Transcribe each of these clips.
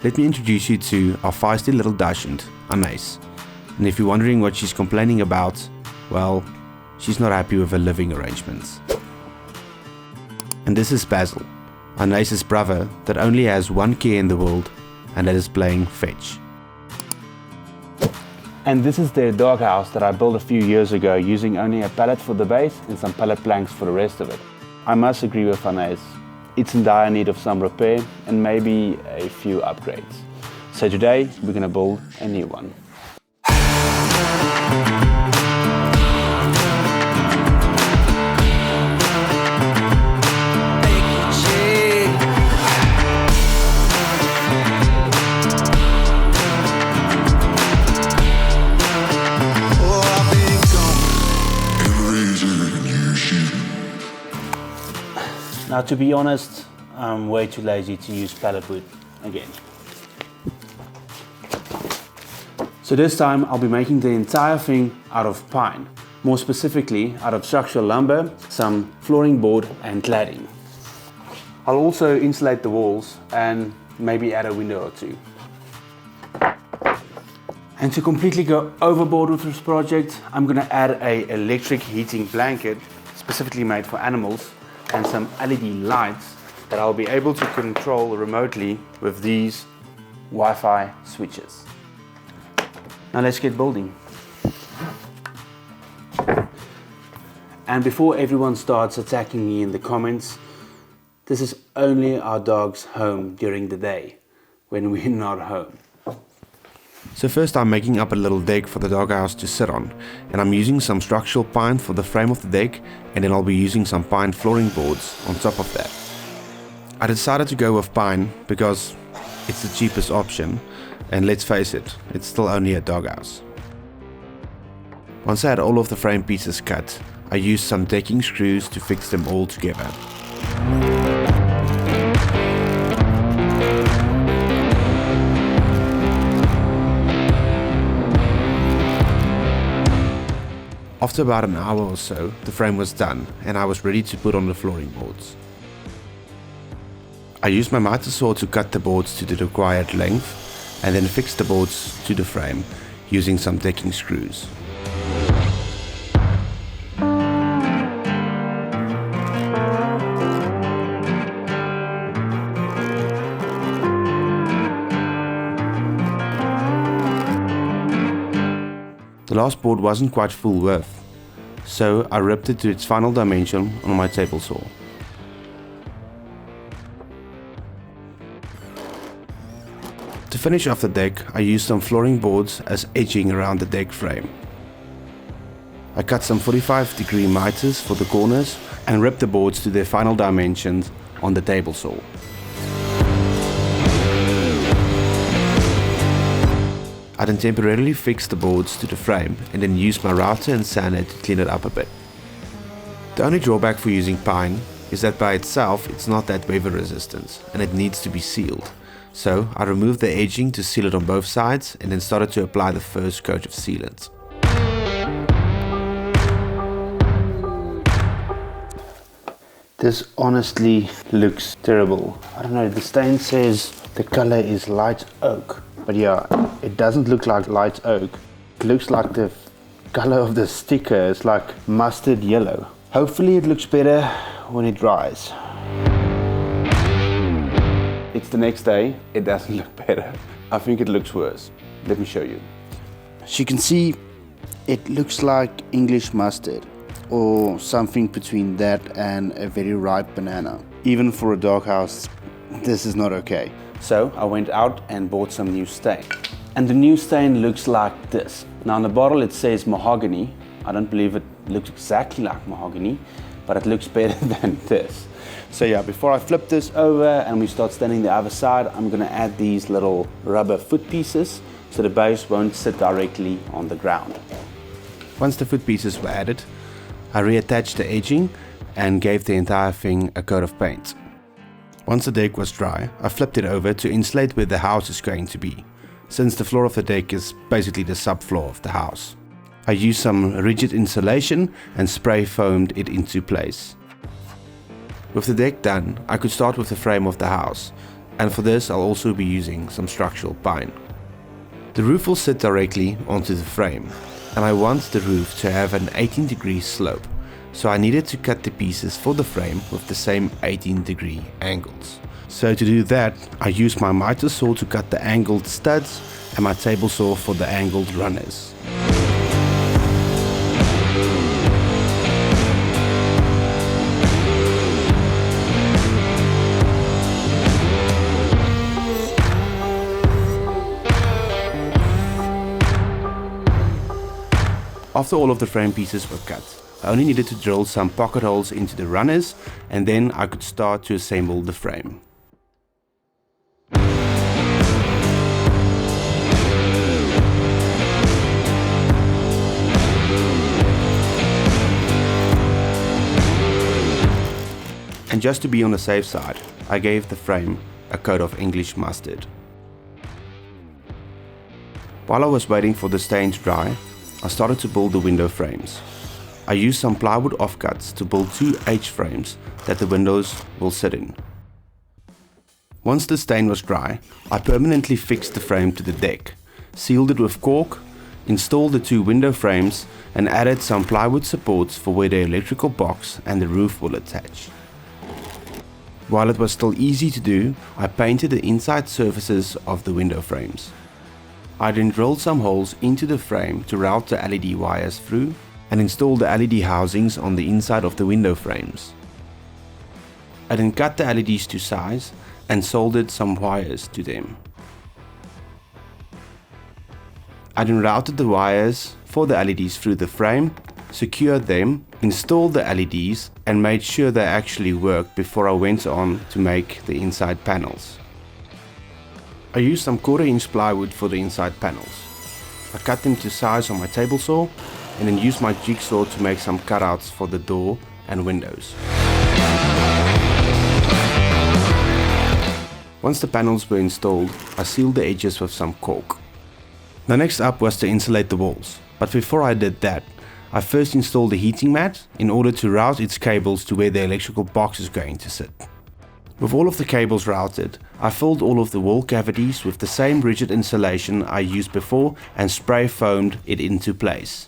Let me introduce you to our feisty little Dachshund, Anais. And if you're wondering what she's complaining about, well, she's not happy with her living arrangements. And this is Basil, Anais' brother that only has one care in the world, and that is playing fetch. And this is their doghouse that I built a few years ago using only a pallet for the base and some pallet planks for the rest of it. I must agree with Anais. It's in dire need of some repair and maybe a few upgrades. So today we're going to build a new one. Now, to be honest, I'm way too lazy to use pallet wood again. So this time I'll be making the entire thing out of pine. More specifically, out of structural lumber, some flooring board and cladding. I'll also insulate the walls and maybe add a window or two. And to completely go overboard with this project, I'm going to add an electric heating blanket specifically made for animals and some LED lights that I'll be able to control remotely with these Wi-Fi switches. Now let's get building. And before everyone starts attacking me in the comments, this is only our dog's home during the day, when we're not home. So first I'm making up a little deck for the doghouse to sit on, and I'm using some structural pine for the frame of the deck, and then I'll be using some pine flooring boards on top of that. I decided to go with pine because it's the cheapest option, and let's face it, it's still only a doghouse. Once I had all of the frame pieces cut, I used some decking screws to fix them all together. After about an hour or so, the frame was done and I was ready to put on the flooring boards. I used my miter saw to cut the boards to the required length and then fixed the boards to the frame using some decking screws. The last board wasn't quite full width, so I ripped it to its final dimension on my table saw. To finish off the deck, I used some flooring boards as edging around the deck frame. I cut some 45-degree miters for the corners and ripped the boards to their final dimensions on the table saw. I then temporarily fixed the boards to the frame and then used my router and sander to clean it up a bit. The only drawback for using pine is that by itself it's not that weather resistant and it needs to be sealed. So I removed the edging to seal it on both sides and then started to apply the first coat of sealant. This honestly looks terrible. I don't know, the stain says the color is light oak. But yeah, it doesn't look like light oak. It looks like the color of the sticker is like mustard yellow. Hopefully it looks better when it dries. It's the next day, it doesn't look better. I think it looks worse. Let me show you. As you can see, it looks like English mustard or something between that and a very ripe banana. Even for a doghouse, this is not okay. So I went out and bought some new stain. And the new stain looks like this. Now on the bottle it says mahogany. I don't believe it looks exactly like mahogany, but it looks better than this. So yeah, before I flip this over and we start staining the other side, I'm gonna add these little rubber foot pieces so the base won't sit directly on the ground. Once the foot pieces were added, I reattached the edging and gave the entire thing a coat of paint. Once the deck was dry, I flipped it over to insulate where the house is going to be, since the floor of the deck is basically the subfloor of the house. I used some rigid insulation and spray foamed it into place. With the deck done, I could start with the frame of the house, and for this I'll also be using some structural pine. The roof will sit directly onto the frame, and I want the roof to have an 18-degree slope, so I needed to cut the pieces for the frame with the same 18-degree angles. So to do that, I used my miter saw to cut the angled studs and my table saw for the angled runners. After all of the frame pieces were cut, I only needed to drill some pocket holes into the runners, and then I could start to assemble the frame. And just to be on the safe side, I gave the frame a coat of English mustard. While I was waiting for the stain to dry, I started to build the window frames. I used some plywood offcuts to build 2 H-frames that the windows will sit in. Once the stain was dry, I permanently fixed the frame to the deck, sealed it with caulk, installed the 2 window frames and added some plywood supports for where the electrical box and the roof will attach. While it was still easy to do, I painted the inside surfaces of the window frames. I then drilled some holes into the frame to route the LED wires through and installed the LED housings on the inside of the window frames. I then cut the LEDs to size and soldered some wires to them. I then routed the wires for the LEDs through the frame, secured them, installed the LEDs and made sure they actually worked before I went on to make the inside panels. I used some 1/4-inch plywood for the inside panels. I cut them to size on my table saw and then used my jigsaw to make some cutouts for the door and windows. Once the panels were installed, I sealed the edges with some caulk. The next up was to insulate the walls, but before I did that, I first installed the heating mat in order to route its cables to where the electrical box is going to sit. With all of the cables routed, I filled all of the wall cavities with the same rigid insulation I used before and spray foamed it into place.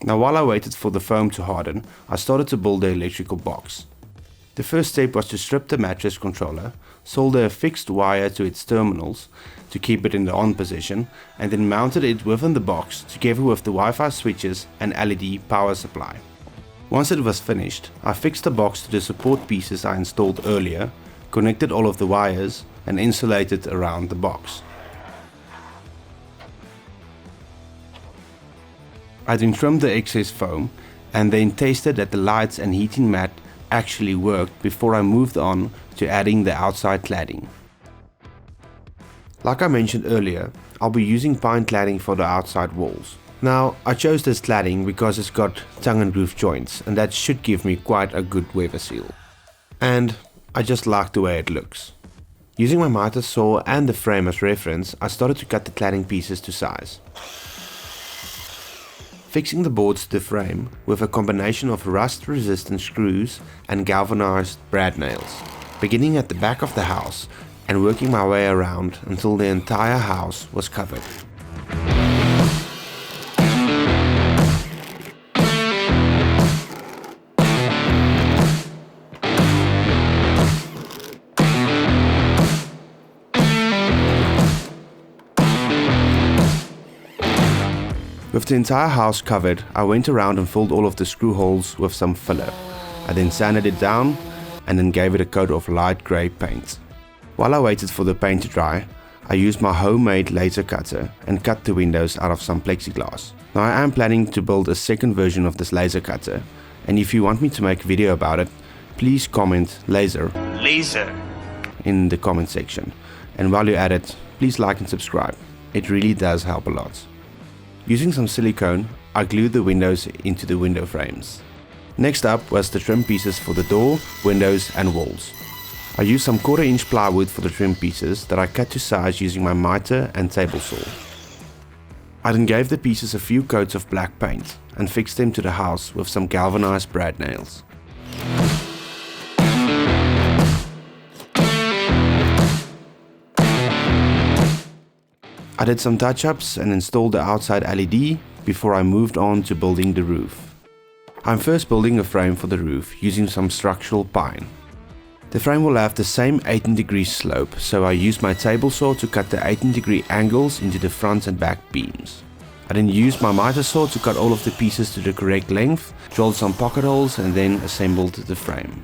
Now while I waited for the foam to harden, I started to build the electrical box. The first step was to strip the mattress controller, solder a fixed wire to its terminals to keep it in the on position, and then mounted it within the box together with the Wi-Fi switches and LED power supply. Once it was finished, I fixed the box to the support pieces I installed earlier, connected all of the wires and insulated around the box. I then trimmed the excess foam and then tested that the lights and heating mat actually worked before I moved on to adding the outside cladding. Like I mentioned earlier, I'll be using pine cladding for the outside walls. Now, I chose this cladding because it's got tongue and groove joints and that should give me quite a good weather seal. And I just like the way it looks. Using my miter saw and the frame as reference, I started to cut the cladding pieces to size. Fixing the boards to the frame with a combination of rust-resistant screws and galvanized brad nails, beginning at the back of the house and working my way around until the entire house was covered. With the entire house covered, I went around and filled all of the screw holes with some filler. I then sanded it down and then gave it a coat of light grey paint. While I waited for the paint to dry, I used my homemade laser cutter and cut the windows out of some plexiglass. Now I am planning to build a second version of this laser cutter, and if you want me to make a video about it, please comment laser in the comment section. And while you're at it, please like and subscribe. It really does help a lot. Using some silicone, I glued the windows into the window frames. Next up was the trim pieces for the door, windows and walls. I used some 1/4-inch plywood for the trim pieces that I cut to size using my miter and table saw. I then gave the pieces a few coats of black paint and fixed them to the house with some galvanized brad nails. I did some touch-ups and installed the outside LED before I moved on to building the roof. I'm first building a frame for the roof using some structural pine. The frame will have the same 18-degree slope, so I used my table saw to cut the 18-degree angles into the front and back beams. I then used my miter saw to cut all of the pieces to the correct length, drilled some pocket holes and then assembled the frame.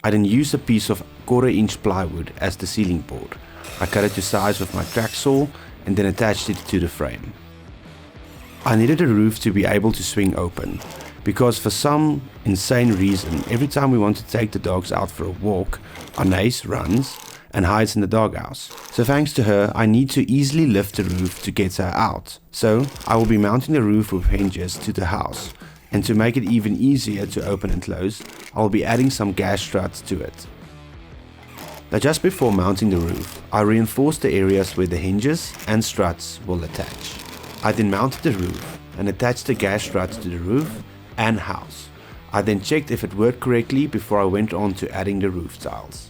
I then used a piece of 1/4 inch plywood as the ceiling board. I cut it to size with my track saw and then attached it to the frame. I needed the roof to be able to swing open, because for some insane reason, every time we want to take the dogs out for a walk, Anais runs and hides in the doghouse. So thanks to her, I need to easily lift the roof to get her out. So I will be mounting the roof with hinges to the house, and to make it even easier to open and close, I will be adding some gas struts to it. Now just before mounting the roof, I reinforced the areas where the hinges and struts will attach. I then mounted the roof and attached the gas struts to the roof and house. I then checked if it worked correctly before I went on to adding the roof tiles.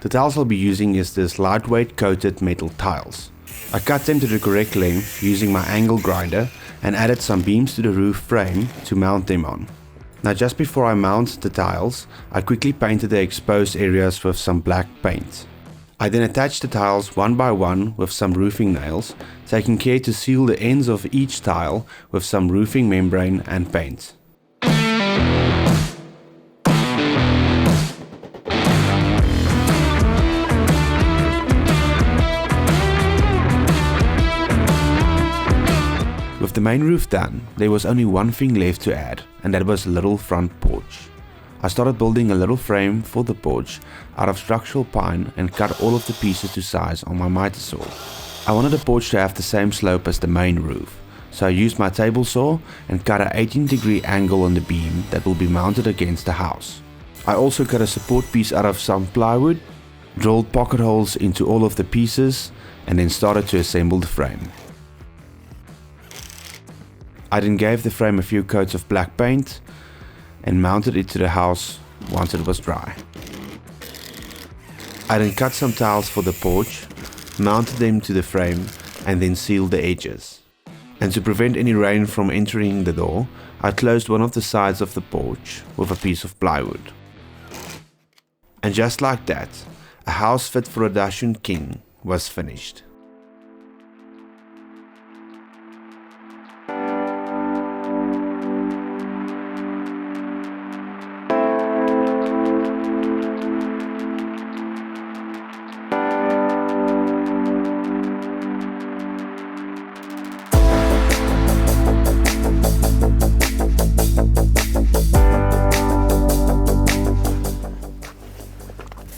The tiles I'll be using is this lightweight coated metal tiles. I cut them to the correct length using my angle grinder and added some beams to the roof frame to mount them on. Now just before I mount the tiles, I quickly painted the exposed areas with some black paint. I then attached the tiles one by one with some roofing nails, taking care to seal the ends of each tile with some roofing membrane and paint. With the main roof done, there was only one thing left to add, and that was a little front porch. I started building a little frame for the porch out of structural pine and cut all of the pieces to size on my miter saw. I wanted the porch to have the same slope as the main roof, so I used my table saw and cut an 18-degree angle on the beam that will be mounted against the house. I also cut a support piece out of some plywood, drilled pocket holes into all of the pieces, and then started to assemble the frame. I then gave the frame a few coats of black paint and mounted it to the house once it was dry. I then cut some tiles for the porch, mounted them to the frame and then sealed the edges. And to prevent any rain from entering the door, I closed one of the sides of the porch with a piece of plywood. And just like that, a house fit for a Dachshund king was finished.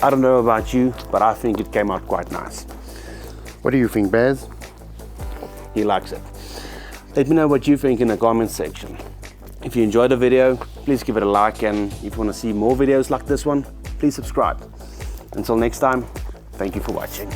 I don't know about you, but I think it came out quite nice. What do you think, Baz? He likes it. Let me know what you think in the comments section. If you enjoyed the video, please give it a like, and if you want to see more videos like this one, please subscribe. Until next time, thank you for watching.